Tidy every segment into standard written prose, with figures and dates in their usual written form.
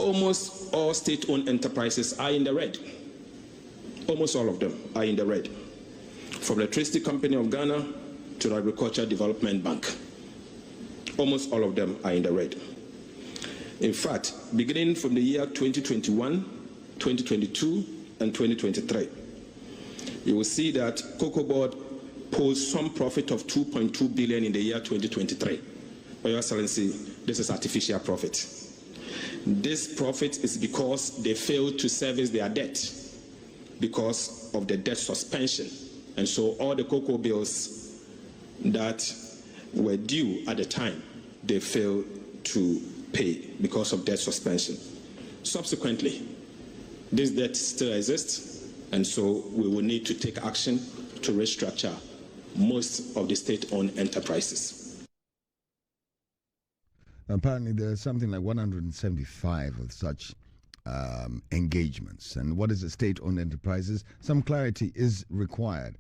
almost all state-owned enterprises are in the red. Almost all of them are in the red. From the Electricity Company of Ghana to the Agricultural Development Bank. Almost all of them are in the red. In fact, beginning from the year 2021, 2022, and 2023, you will see that Cocoa Board posed some profit of 2.2 billion in the year 2023. Your Excellency, this is artificial profit. This profit is because they failed to service their debt because of the debt suspension. And so all the cocoa bills that were due at the time, they failed to pay because of debt suspension. Subsequently, this debt still exists, and so we will need to take action to restructure most of the state-owned enterprises. Apparently, there's something like 175 of such engagements. And what is a state-owned enterprises? Some clarity is required.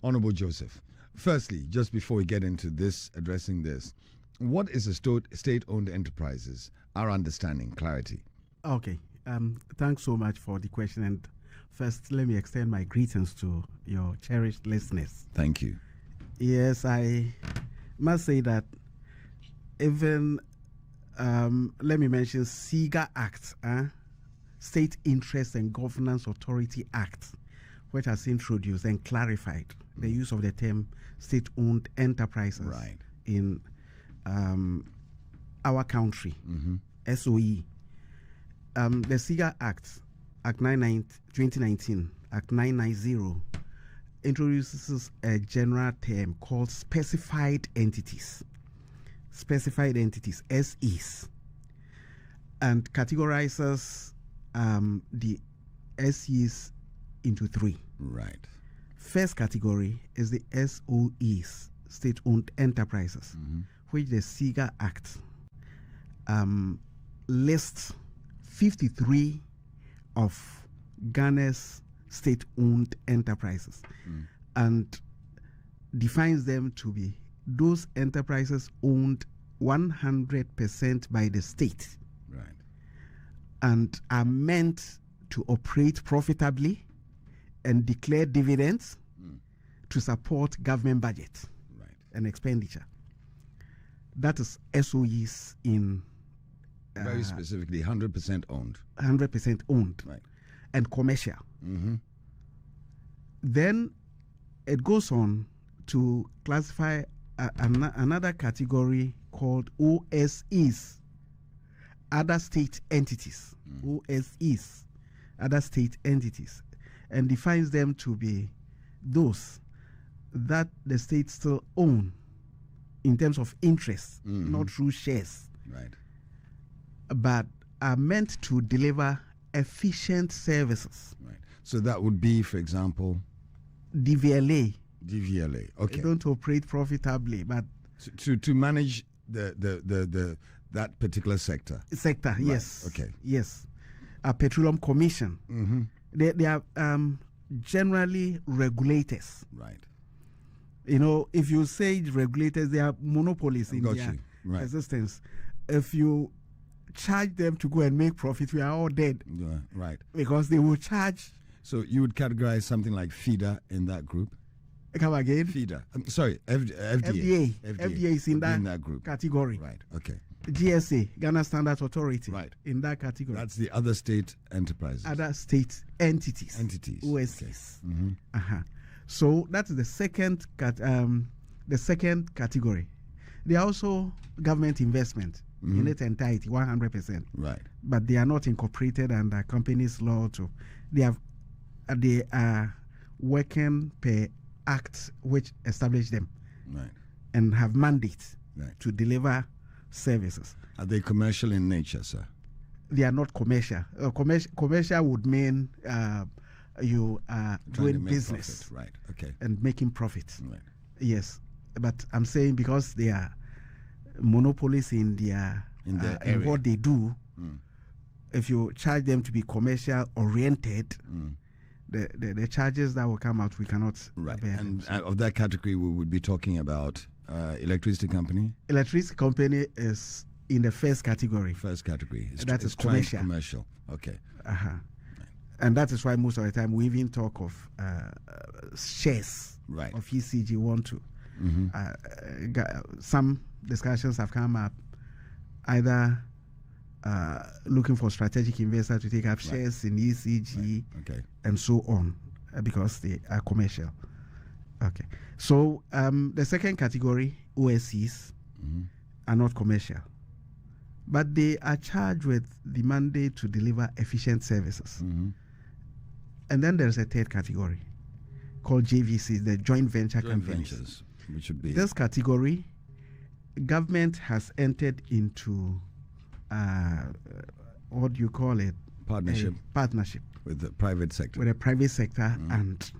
Honorable Joseph, firstly, just before we get into this, addressing this, what is a state-owned enterprises? Our understanding, clarity. Okay. Thanks so much for the question. And first, let me extend my greetings to your cherished listeners. Thank you. Yes, I must say that even, let me mention SIGA Act, State Interest and Governance Authority Act, which has introduced and clarified the use of the term state-owned enterprises in our country, SOE. The SIGA Act, Act 2019, Act 990, introduces a general term called specified entities, SEs, and categorizes the SEs into three. Right. First category is the SOEs, state-owned enterprises, which the SIGA Act lists 53 of Ghana's state-owned enterprises and defines them to be those enterprises owned 100% by the state, and are meant to operate profitably and declare dividends to support government budget and expenditure. That is SOEs in very specifically 100% owned. 100% owned, and commercial. Then it goes on to classify another category called OSEs, other state entities. OSEs, other state entities, and defines them to be those that the state still own in terms of interest, not through shares, but are meant to deliver efficient services. So that would be, for example, DVLA. Okay. They don't operate profitably, but to manage the that particular sector. Yes. Okay. Yes. A Petroleum Commission. They are generally regulators. You know, if you say regulators, they are monopolies in their existence. If you charge them to go and make profit, we are all dead. Because they will charge. So you would categorize something like FIDA in that group? Come again? FIDA. Sorry, FDA. FDA is in that group. Category. Okay. GSA, Ghana Standards Authority. In that category. That's the other state enterprises. Other state entities. OSCs. So that's the second category. They are also government investment in its entirety, 100%. But they are not incorporated under companies law. They are working per act which established them, and have mandates to deliver services. Are they commercial in nature, sir? They are not commercial. Commercial would mean you are doing business, and making profit. Yes, but I'm saying because they are monopolies in their area. In what they do, if you charge them to be commercial oriented, the charges that will come out, we cannot bear. And of that category, we would be talking about electricity company. Electricity company is in the first category. First category. That is commercial. Commercial. Okay. And that is why most of the time we even talk of shares of ECG 1-2. Some discussions have come up either looking for strategic investors to take up shares in ECG and so on because they are commercial. Okay. So the second category, OSCs, are not commercial, but they are charged with the mandate to deliver efficient services. And then there's a third category called JVCs, the joint venture companies. Ventures, which would be this category, government has entered into what do you call it? Partnership with the private sector. And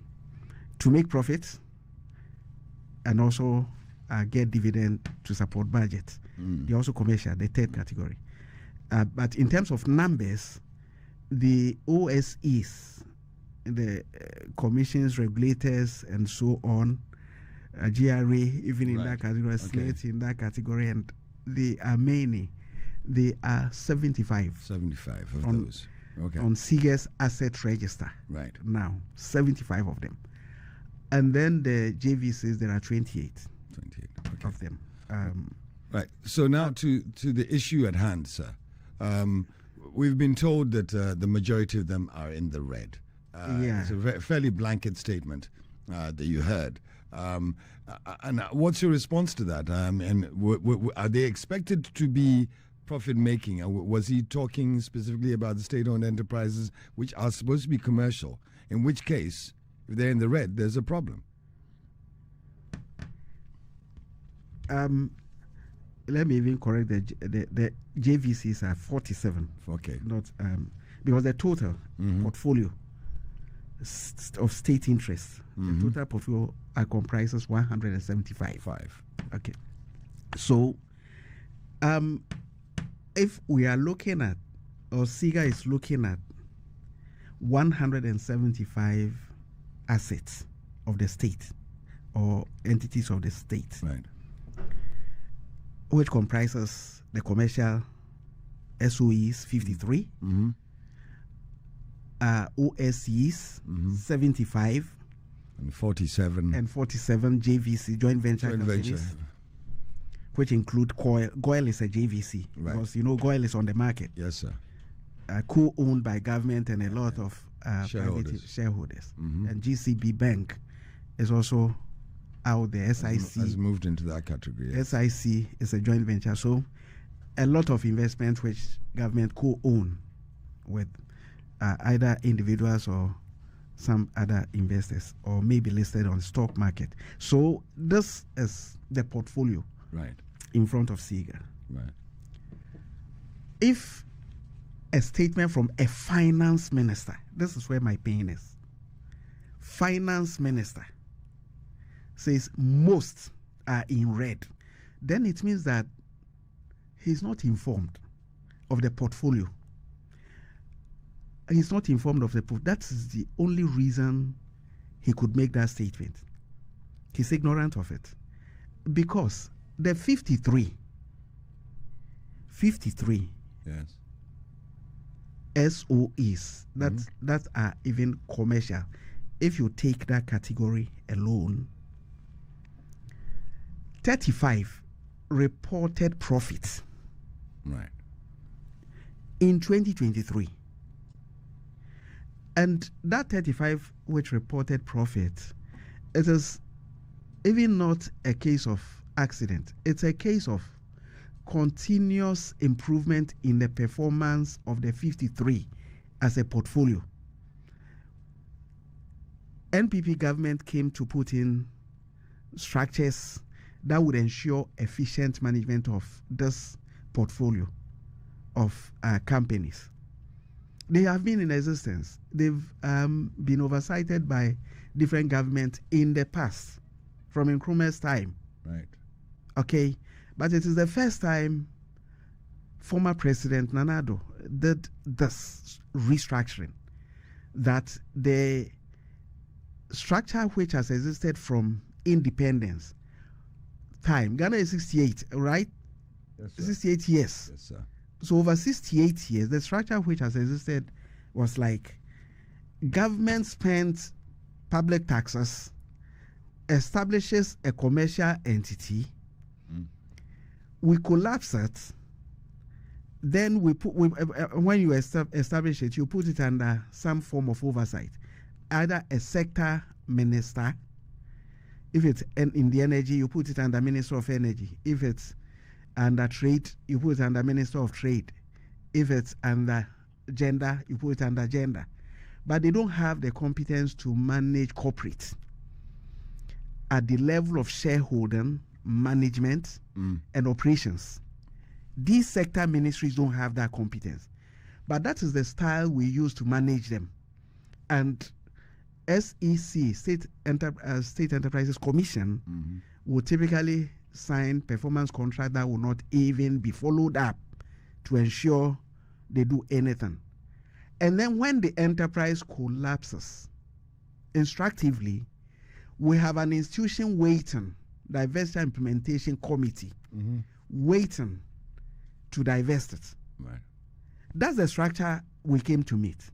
to make profits and also get dividend to support budget. They're also commercial, the third category. But in terms of numbers, the OSEs, the commissions, regulators, and so on, GRA, even in that category, SLATE in that category, and they are many. They are 75. 75 of those. Okay. On SIGA's asset register. Right. Now, 75 of them. And then the JVCs, there are 28. 28. Of them. Right. So now to the issue at hand, sir. We've been told that the majority of them are in the red. It's a fairly blanket statement that you heard. And what's your response to that? And are they expected to be profit-making? Was he talking specifically about the state-owned enterprises, which are supposed to be commercial? In which case, if they're in the red, there's a problem. Let me even correct the JVCs are 47. Okay. Not because the total portfolio of state interests, the total portfolio comprises 175. Okay. So, if we are looking at, or SIGA is looking at 175 assets of the state or entities of the state, right, which comprises the commercial SOEs 53, OSCs 75, and 47 JVC, joint venture companies, which include GOIL. GOIL is a JVC because GOIL is on the market. Yes, sir. Co-owned by government and a lot of shareholders. Private shareholders. And GCB Bank is also out there. SIC has moved into that category. Yes. SIC is a joint venture. So a lot of investments which government co-own with either individuals or some other investors, or maybe listed on stock market. So this is the portfolio in front of SIGA. Right. If a statement from a finance minister, this is where my pain is. Finance minister says most are in red, then it means that he's not informed of the portfolio. He's not informed of the portfolio. That is the only reason he could make that statement. He's ignorant of it. Because the 53 yes, SOEs that are even commercial, if you take that category alone, 35 reported profits in 2023. And that 35 which reported profit, it is even not a case of accident. It's a case of continuous improvement in the performance of the 53 as a portfolio. NPP government came to put in structures that would ensure efficient management of this portfolio of companies. They have been in existence. They've been oversighted by different governments in the past, from Nkrumah's time. Right. Okay, but it is the first time former President Nana Addo did this restructuring, that the structure which has existed from independence time, Ghana is 68, right? Yes, sir. 68 years. Yes, sir. So over 68 years, the structure which has existed was like government spends public taxes, establishes a commercial entity, we collapse it, then when you establish it, you put it under some form of oversight, either a sector minister. If it's in the energy, you put it under Minister of Energy. If it's under trade, you put it under Minister of Trade. If it's under gender, you put it under gender. But they don't have the competence to manage corporate at the level of shareholding, management, and operations. These sector ministries don't have that competence. But that is the style we use to manage them. And SEC, State Enterprises Commission, will typically sign performance contract that will not even be followed up to ensure they do anything. And then when the enterprise collapses, instructively, we have an institution waiting, Diversity Implementation Committee, waiting to divest it. Right. That's the structure we came to meet.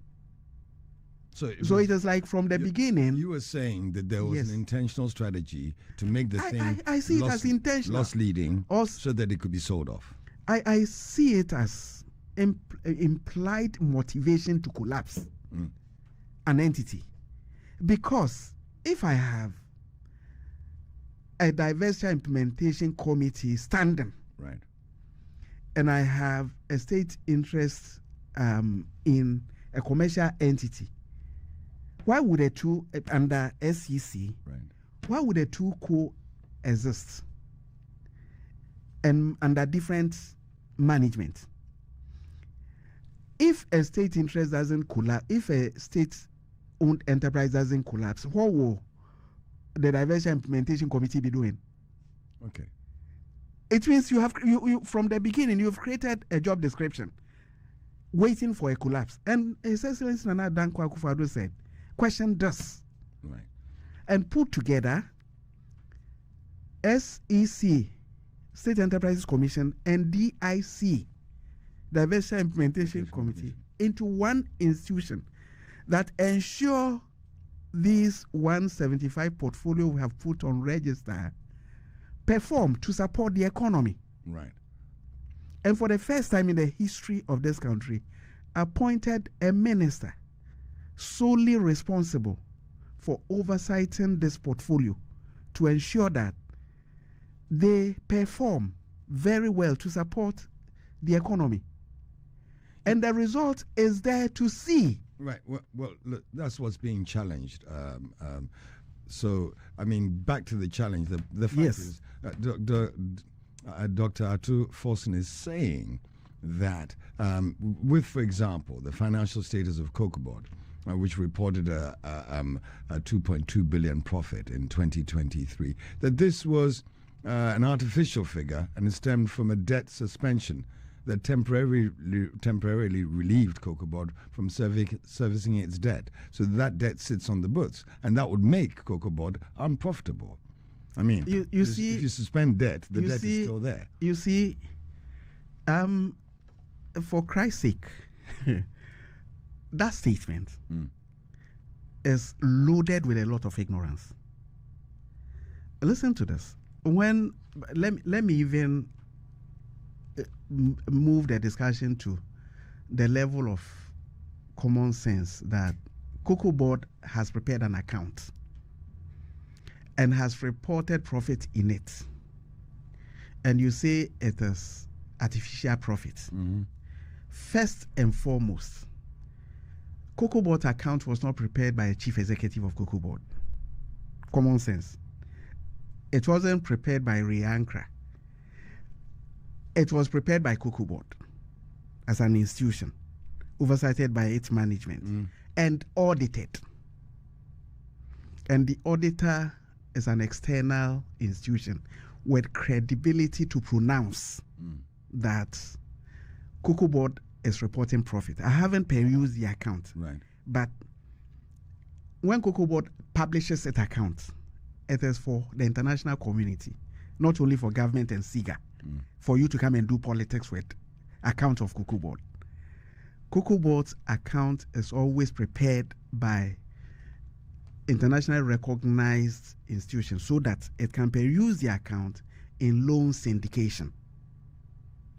So it is like from the beginning. You were saying that there was an intentional strategy to make the thing I see it as intentional, loss leading, so that it could be sold off. I see it as implied motivation to collapse an entity. Because if I have a diversity implementation committee standing, right, and I have a state interest in a commercial entity, why would the two under SEC? Right. Why would the two coexist and under different management? If a state interest doesn't collapse, if a state-owned enterprise doesn't collapse, what will the Diversity Implementation Committee be doing? Okay. It means you from the beginning you've created a job description, waiting for a collapse. And His Excellency Nana Dankwa Akufo-Addo said, question this, right, and put together SEC, State Enterprises Commission, and DIC, Diversity Implementation Committee, into one institution that ensure these 175 portfolio we have put on register perform to support the economy. Right. And for the first time in the history of this country, appointed a minister solely responsible for oversighting this portfolio to ensure that they perform very well to support the economy. And the result is there to see. Right. Well, look, that's what's being challenged. So, I mean, back to the challenge. The fact is, Dr. Ato Forson is saying that with, for example, the financial status of Cocobod, which reported a 2.2 billion profit in 2023, that this was an artificial figure and it stemmed from a debt suspension that temporarily relieved Cocobod from servicing its debt. So that debt sits on the books, and that would make Cocobod unprofitable. I mean, you see, if you suspend debt, the debt is still there. You see, for Christ's sake, that statement is loaded with a lot of ignorance. Listen to this. Let me even move the discussion to the level of common sense that Cocobod has prepared an account and has reported profit in it. And you say it is artificial profit. First and foremost, Cocobod's account was not prepared by a chief executive of Cocobod. Common sense. It wasn't prepared by Xtra. It was prepared by Cocobod as an institution, oversighted by its management, and audited. And the auditor is an external institution with credibility to pronounce that Cocobod is reporting profit. I haven't perused the account, right, but when Cocobod publishes its account, it is for the international community, not only for government and SIGA. for you to come and do politics with account of Cocoa Board. Cocoa Board's account is always prepared by internationally recognized institutions so that it can peruse the account in loan syndication.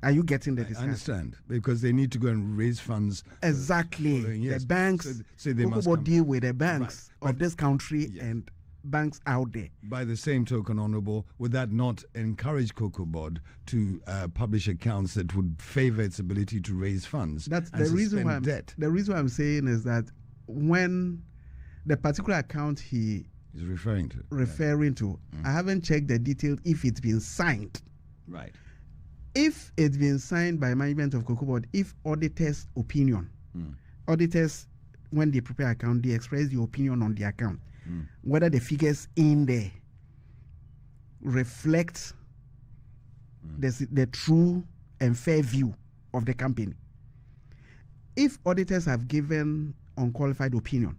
Are you getting the discussion? I understand, because they need to go and raise funds. Exactly. Yes. The banks, so they Cocoa must Board deal with the banks Right. of this country Yes. and banks out there. By the same token, Honorable, would that not encourage Cocoa Board to publish accounts that would favor its ability to raise funds? That's and the reason why debt? the reason why I'm saying is that when the particular account he Is referring to. I haven't checked the detail if it's been signed. Right. If it's been signed by management of Cocoa Board, if auditors' opinion, auditors, when they prepare account, they express the opinion on the account, whether the figures in there reflect the true and fair view of the company. If auditors have given unqualified opinion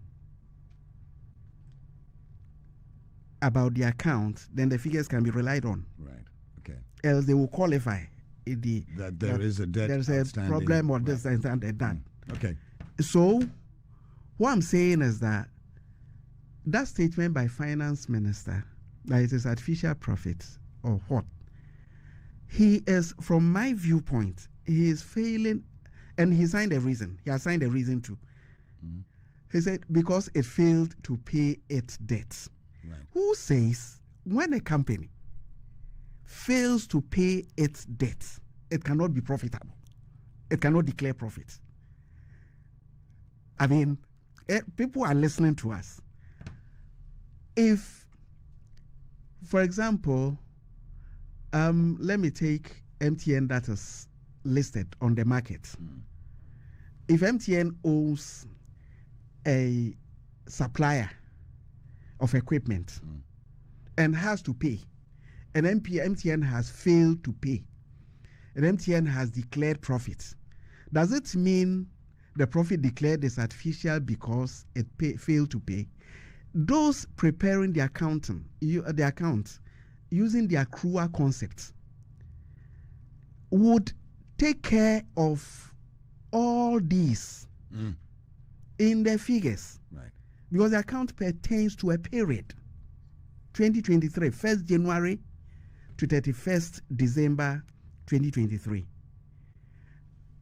about the account, then the figures can be relied on. Right. Okay. Else they will qualify That there is a debt. There's a problem or this and that. Okay. So what I'm saying is that statement by finance minister that it is artificial profit or what, he is, from my viewpoint, he is failing, and he signed a reason. He has signed a reason too. He said because it failed to pay its debts. Right. Who says when a company fails to pay its debts, it cannot be profitable? It cannot declare profit. I mean, people are listening to us. If, for example, let me take MTN that is listed on the market. If MTN owns a supplier of equipment and has to pay, and MTN has failed to pay, and MTN has declared profit, does it mean the profit declared is artificial because it failed to pay? Those preparing the account using the accrual concept would take care of all these in their figures. Right. Because the account pertains to a period, 2023, 1st January to 31st December 2023.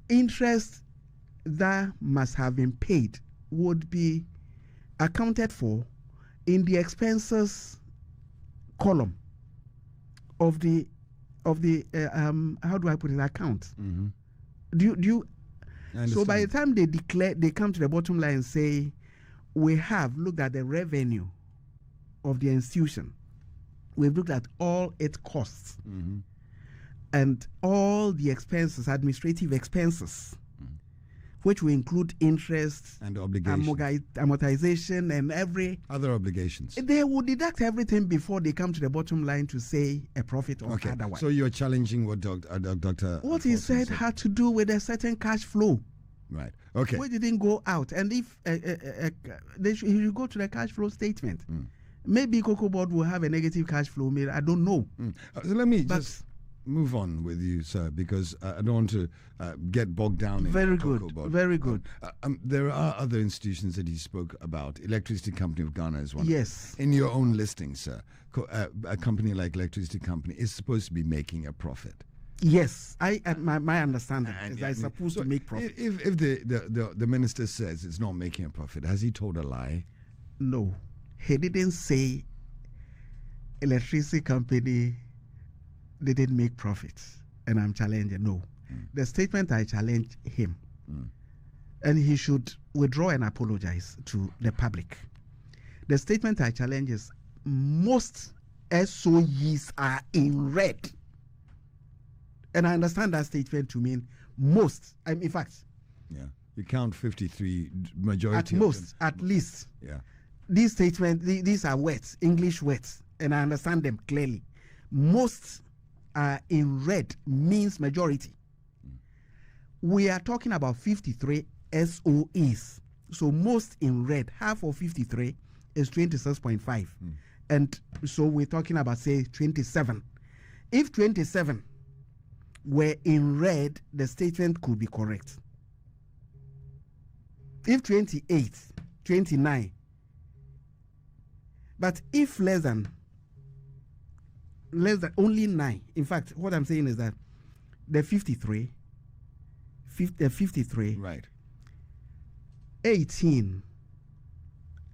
Interest that must have been paid would be accounted for in the expenses column of the how do I put it, account. Do you so by the time they come to the bottom line and say, we have looked at the revenue of the institution, we've looked at all its costs and all the expenses, administrative expenses, which will include interest and obligations, amortization, and every other obligations. They will deduct everything before they come to the bottom line to say a profit or otherwise. So you're challenging what Dr. What he said had to do with a certain cash flow. Right. Okay. We didn't go out, and if he should go to the cash flow statement, maybe Cocoa Board will have a negative cash flow. Maybe, I don't know. So let me just move on with you, sir, because I don't want to get bogged down in Cocoa Board. Very good. There are other institutions that he spoke about. Electricity Company of Ghana is one. Yes. In your own listing, sir, a company like Electricity Company is supposed to be making a profit. Yes, my understanding is that it's supposed to make profit. If the minister says it's not making a profit, has he told a lie? No, he didn't say Electricity Company didn't make profits, and I'm challenging. No, the statement I challenge him, and he should withdraw and apologize to the public. The statement I challenge is most SOEs are in red. And I understand that statement to mean most. In fact, you count 53 majority. At most, at least. Yeah. These statements, these are words, English words, and I understand them clearly. Most are in red means majority. We are talking about 53 SOEs. So most in red, half of 53 is 26.5. And so we're talking about, say, 27. If 27 were in red, the statement could be correct. If 28, 29, but if less than only 9, in fact, what I'm saying is that the 53, Right. 18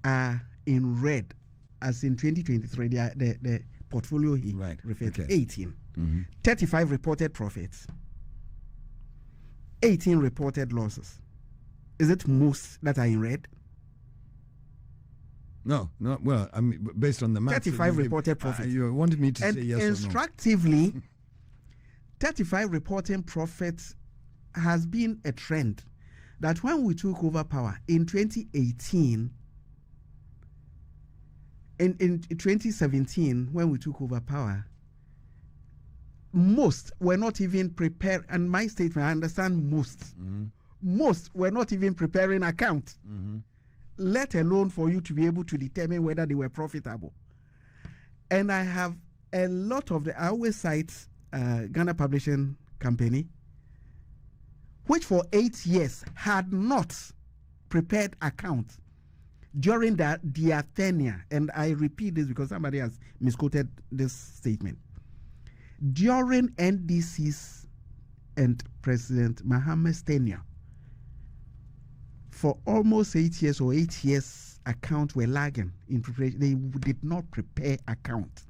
are in red, as in 2023, the portfolio he referred to, 18. 35 reported profits, 18 reported losses. Is it most that are in red? No. Well, I mean, based on the math, 35 reported profits. You wanted me to say yes or no. Instructively, 35 reporting profits has been a trend that when we took over power in 2018, in 2017, when we took over power, most were not even prepared. And my statement, I understand most were not even preparing accounts, let alone for you to be able to determine whether they were profitable. And I have a lot of I always cite Ghana Publishing Company, which for 8 years had not prepared accounts during their tenure. And I repeat this because somebody has misquoted this statement. During NDC's and President Mahamad's tenure, for almost 8 years or 8 years, accounts were lagging in preparation. They did not prepare accounts.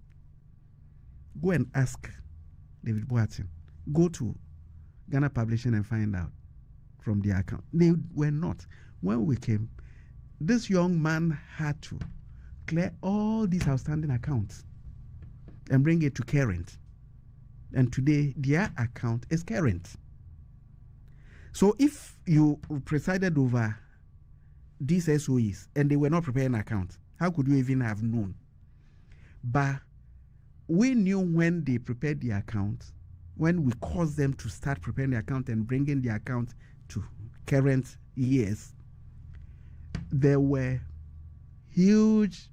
Go and ask David Boateng. Go to Ghana Publishing and find out from the account. They were not. When we came, this young man had to clear all these outstanding accounts and bring it to current. And today, their account is current. So if you presided over these SOEs and they were not preparing accounts, how could you even have known? But we knew when they prepared the accounts, when we caused them to start preparing the account and bringing the account to current years, there were huge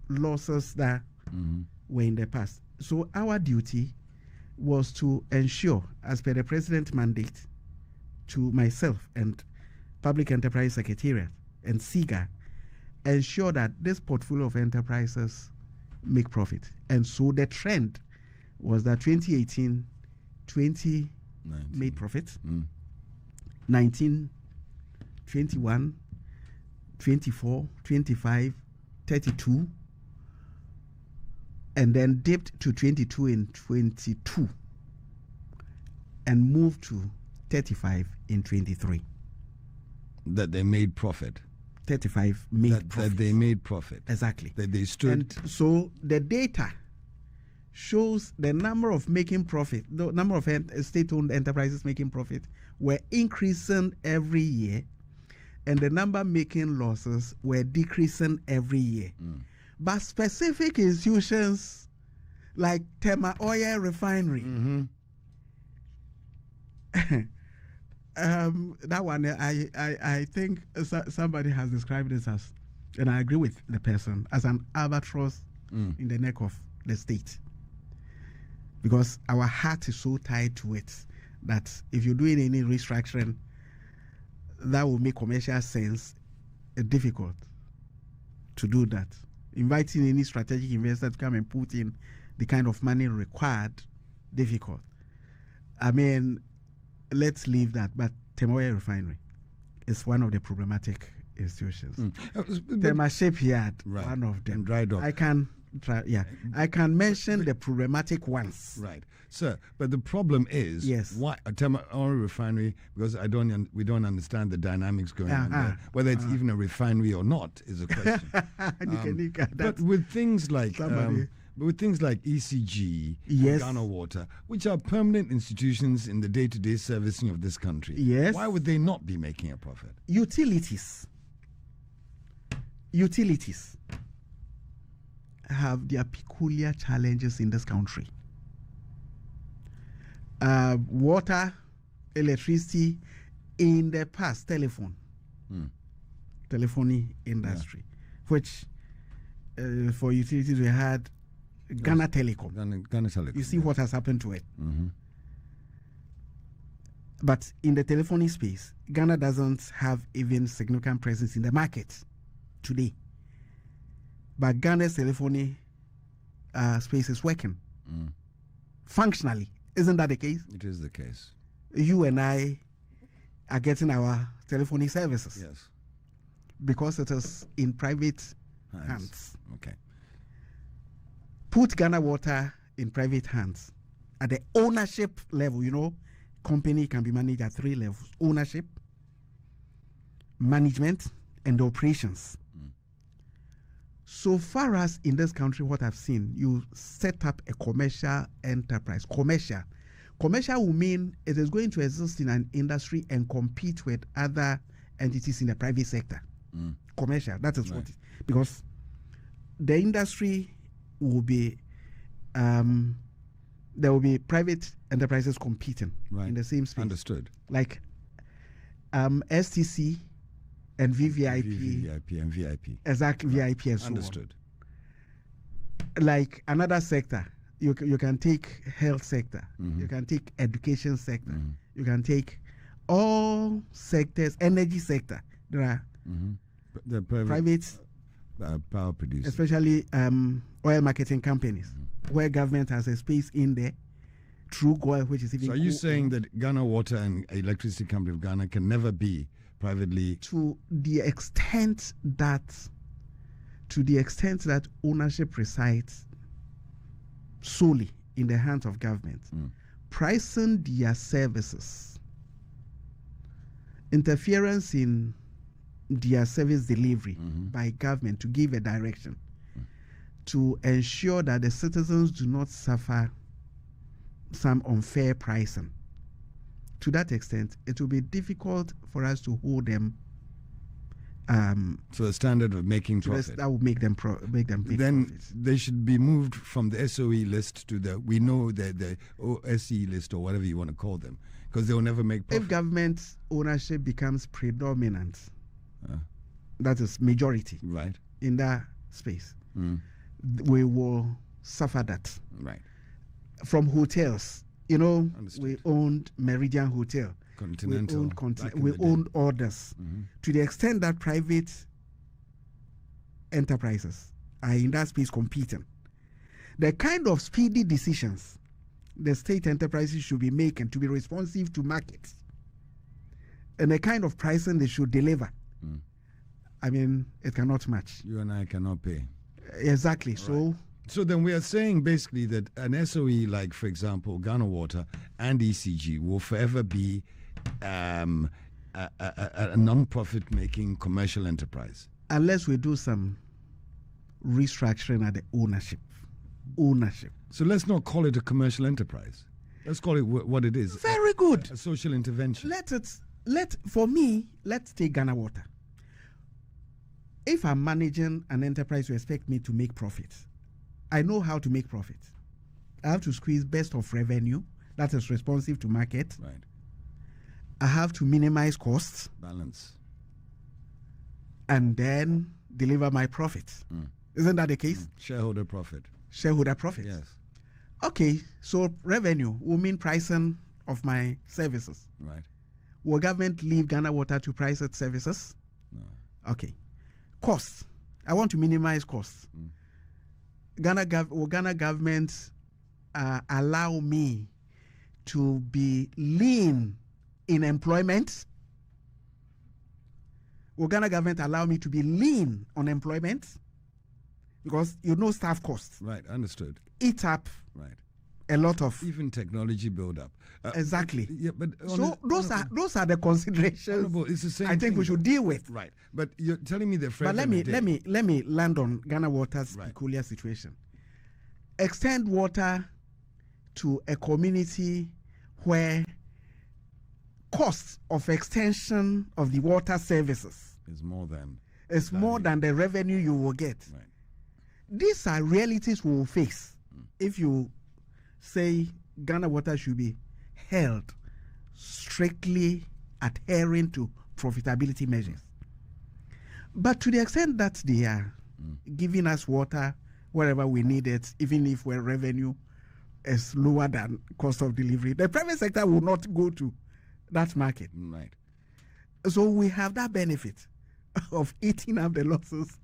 losses that were in the past. So our duty was to ensure, as per the President's mandate, to myself and Public Enterprise Secretariat and SIGA, ensure that this portfolio of enterprises make profit. And so the trend was that 2018, 20 made profit, 19, 21, 24, 25, 32, and then dipped to 22 in 22 and moved to 35 in 23. That they made profit. 35 made profit. That they made profit. Exactly. That they stood. And so the data shows the number of making profit, the number of state-owned enterprises making profit were increasing every year, and the number making losses were decreasing every year. But specific institutions like Tema Oil Refinery, that one, I think somebody has described this as, and I agree with the person, as an albatross in the neck of the state. Because our heart is so tied to it that if you're doing any restructuring, that will make commercial sense difficult to do that. Inviting any strategic investor to come and put in the kind of money required, difficult. I mean, let's leave that. But Tema Oil Refinery is one of the problematic institutions. Tema Shipyard, one of them. Dry dock. I can mention the problematic ones. Right, sir. But the problem is, why Tema Oil Refinery? Because we don't understand the dynamics going on there. Whether it's even a refinery or not is a question. But with things like ECG, Ghana Water, which are permanent institutions in the day-to-day servicing of this country, why would they not be making a profit? Utilities have their peculiar challenges in this country. Water, electricity, in the past, telephony industry, which for utilities we had Ghana Telecom. Ghana Telecom. You see what has happened to it. But in the telephony space, Ghana doesn't have even significant presence in the market today. But Ghana's telephony space is working functionally. Isn't that the case? It is the case. You and I are getting our telephony services. Yes. Because it is in private hands. Okay. Put Ghana Water in private hands. At the ownership level, company can be managed at 3 levels: ownership, management, and operations. So far as in this country, what I've seen, you set up a commercial enterprise. Commercial will mean it is going to exist in an industry and compete with other entities in the private sector. Commercial, that is what it is. Because the industry will be, there will be private enterprises competing in the same space. Understood. Like STC and VVIP. VVIP and VIP. Exactly, VIP and so Understood. On. Like another sector, you can take health sector, you can take education sector, you can take all sectors, energy sector. There are the private power producers, especially oil marketing companies, where government has a space in there through GOIL, which is even. So are you saying that Ghana Water and Electricity Company of Ghana can never be privately? To the extent that ownership resides solely in the hands of government, pricing their services, interference in their service delivery by government to give a direction to ensure that the citizens do not suffer some unfair pricing. To that extent, it will be difficult for us to hold them to a standard of making profit. That would make them make then profits. They should be moved from the SOE list to the OSE list, or whatever you want to call them, because they will never make profit. If government ownership becomes predominant, that is majority, right, in that space, we will suffer that. Right. From hotels, Understood. we owned Meridian Hotel. Continental. We owned others. To the extent that private enterprises are in that space competing, the kind of speedy decisions the state enterprises should be making to be responsive to markets, and the kind of pricing they should deliver, I mean, it cannot match. You and I cannot pay. Exactly. Right. So then we are saying basically that an SOE, like, for example, Ghana Water and ECG, will forever be a non-profit making commercial enterprise. Unless we do some restructuring at the ownership. So let's not call it a commercial enterprise. Let's call it what it is. Very good. A social intervention. Let's take Ghana Water. If I'm managing an enterprise, you expect me to make profits. I know how to make profit. I have to squeeze best of revenue that is responsive to market. Right. I have to minimize costs. Balance. And then deliver my profit. Isn't that the case? Shareholder profit. Shareholder profit. Yes. Okay, so revenue will mean pricing of my services. Right. Will government leave Ghana Water to price its services? No. Okay. Costs. I want to minimize costs. Will Ghana government allow me to be lean in employment? Will Ghana government allow me to be lean on employment? Because staff costs. Right, understood. Eat up. Right. A lot of even technology build up. Exactly. Yeah, but so those are the considerations. It's the same I think we should deal with. Right. But you're telling me the But let me land on Ghana Water's peculiar situation. Extend water to a community where cost of extension of the water services is more than the revenue you will get. Right. These are realities we will face if you say Ghana Water should be held strictly adhering to profitability measures. But to the extent that they are giving us water wherever we need it, even if our revenue is lower than cost of delivery, the private sector will not go to that market. Right. So we have that benefit of eating up the losses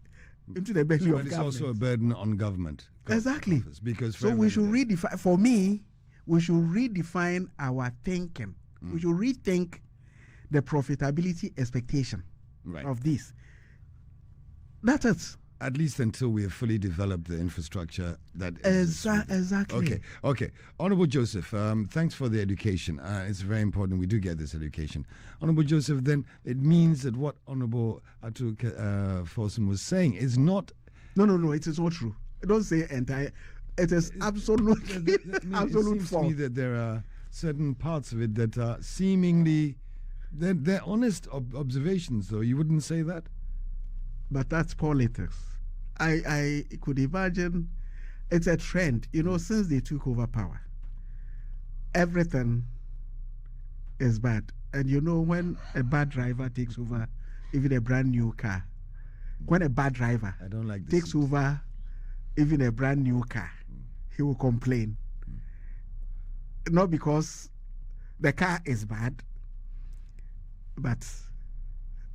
into the belly But of it's government. also a burden on government. Exactly. Because so we should redefine. For me, we should redefine our thinking. We should rethink the profitability expectation of this. That's it. At least until we have fully developed the infrastructure that is exactly. Okay. Honorable Joseph, thanks for the education. It's very important we do get this education. Honorable Joseph, then it means that what Honorable Ato Forson was saying is not... No, it is not true. Don't say entire. It is absolutely absolute It seems false. to me that there are certain parts of it that are seemingly... They're honest observations, though. You wouldn't say that? But that's politics. I could imagine it's a trend. Since they took over power, everything is bad. And when a bad driver takes over even a brand new car, when a bad driver takes over even a brand new car, he will complain. Not because the car is bad, but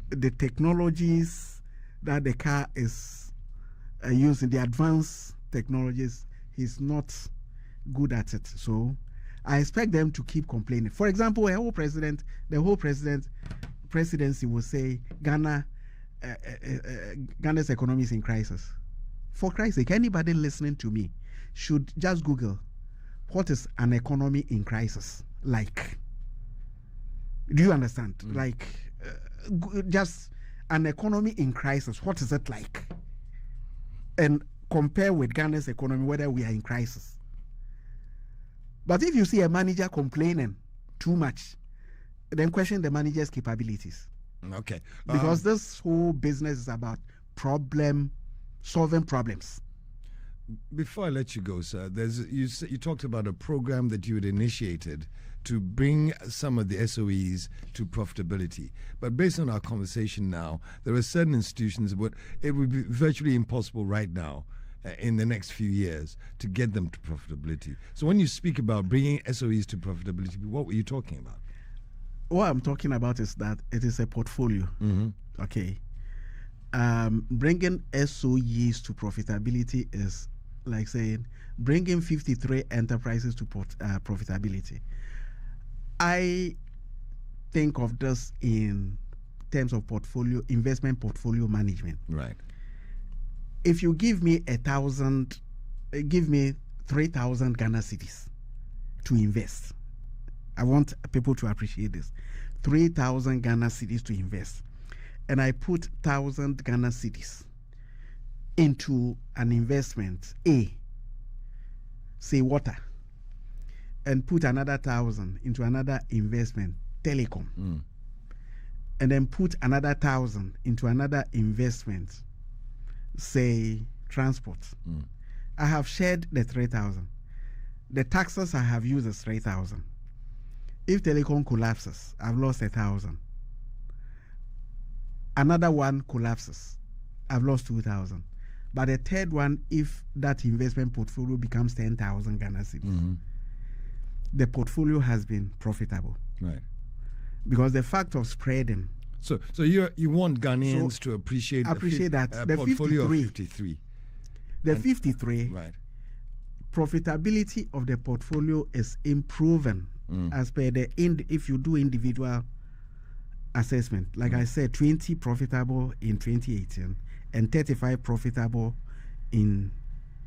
the technologies that the car is using, the advanced technologies, he's not good at it. So I expect them to keep complaining. For example, the whole presidency will say Ghana's economy is in crisis. For Christ's sake, anybody listening to me should just Google what is an economy in crisis like. Do you understand? Like, just an economy in crisis, what is it like? And compare with Ghana's economy, whether we are in crisis. But if you see a manager complaining too much, then question the manager's capabilities. Okay. Because this whole business is about solving problems. Before I let you go, sir, you talked about a program that you had initiated to bring some of the SOEs to profitability. But based on our conversation now, there are certain institutions where it would be virtually impossible right now in the next few years to get them to profitability. So when you speak about bringing SOEs to profitability, what were you talking about? What I'm talking about is that it is a portfolio. Okay. Bringing SOEs to profitability is like saying bringing 53 enterprises to profitability. I think of this in terms of investment portfolio management. Right. If you give me 3,000 Ghana cedis to invest, I want people to appreciate this. 3,000 Ghana cedis to invest. And I put 1,000 Ghana cedis into an investment, say water, and put another 1,000 into another investment, telecom, and then put another 1,000 into another investment, say transport. I have shared the 3,000. The taxes I have used is 3,000. If telecom collapses, I've lost 1,000. Another one collapses, I've lost 2,000. But the third one, if that investment portfolio becomes 10,000 Ghana cedis, the portfolio has been profitable. Right. Because the fact of spreading. So you want Ghanaians to appreciate that the portfolio 53. The 53. Right. Profitability of the portfolio is improving as per if you do individual assessment. Like I said, 20 profitable in 2018 and 35 profitable in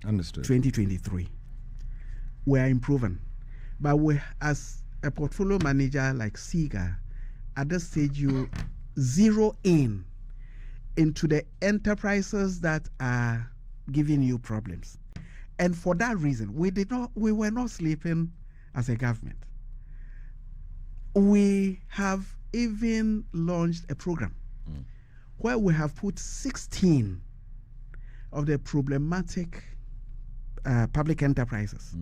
2023. We are improving. But as a portfolio manager like SIGA, at this stage you zero into the enterprises that are giving you problems. And for that reason, we were not sleeping as a government. We have even launched a program where we have put 16 of the problematic public enterprises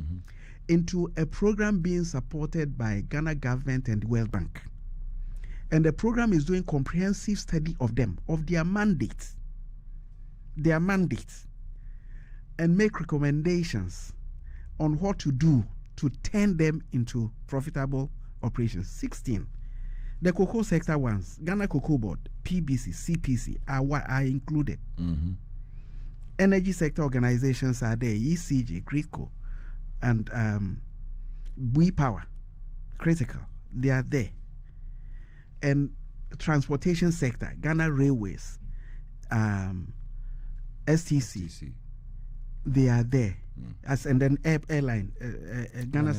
into a program being supported by Ghana government and World Bank. And the program is doing comprehensive study of them, of their mandates, and make recommendations on what to do to turn them into profitable operations. 16. The cocoa sector ones, Ghana Cocoa Board, PBC, CPC are included. Energy sector organizations are there, ECG, GRICO, and We Power, Critical, they are there. And transportation sector, Ghana Railways, STC, they are there. And then airline, Ghana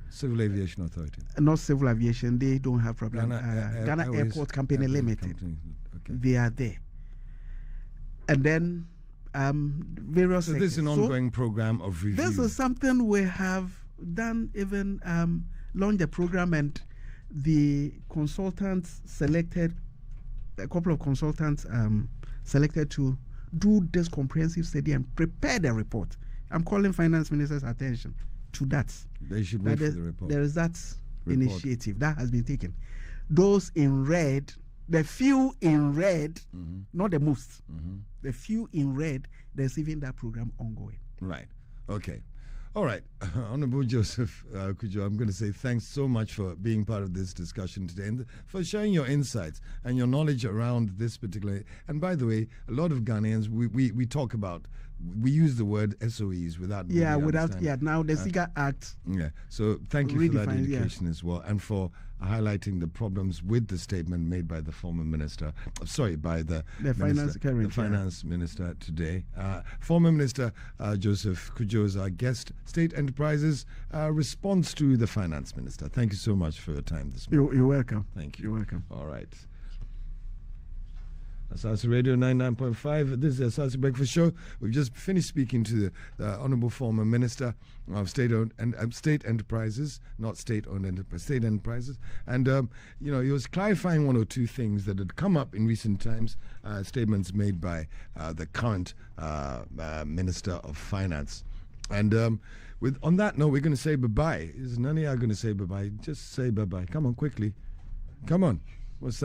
Civil Aviation Authority. Not Civil Aviation, they don't have problem. Ghana Airport Company Limited, they are there. And then various So this is an ongoing program of review. This is something we have done, even launched a program, and the consultants selected, a couple of consultants selected to do this comprehensive study and prepare the report. I'm calling finance minister's attention to that. They should wait for the report. There is that initiative that has been taken. Those in red, the few in red, not the most, the few in red, there's even that program ongoing. Right. Okay. All right. Honorable Joseph Cudjoe, I'm going to say thanks so much for being part of this discussion today and for sharing your insights and your knowledge around this particular. And by the way, a lot of Ghanaians, we talk about, we use the word SOEs without now the SIGA Act. Yeah. So thank you for that indication as well, and for highlighting the problems with the statement made by the former minister, by the finance minister today. Former Minister Joseph Cudjoe is our guest. State Enterprises response to the finance minister. Thank you so much for your time this morning. You're welcome. Thank you. You're welcome. All right. Asaase Radio 99.5. This is the Asaase Breakfast Show. We've just finished speaking to the Honourable Former Minister of State-Owned and State Enterprises, not State-Owned Enterprises, State Enterprises. And, he was clarifying one or two things that had come up in recent times, statements made by the current Minister of Finance. And on that note, we're going to say bye-bye. Is none of you going to say bye-bye? Just say bye-bye. Come on, quickly. Come on. What's that?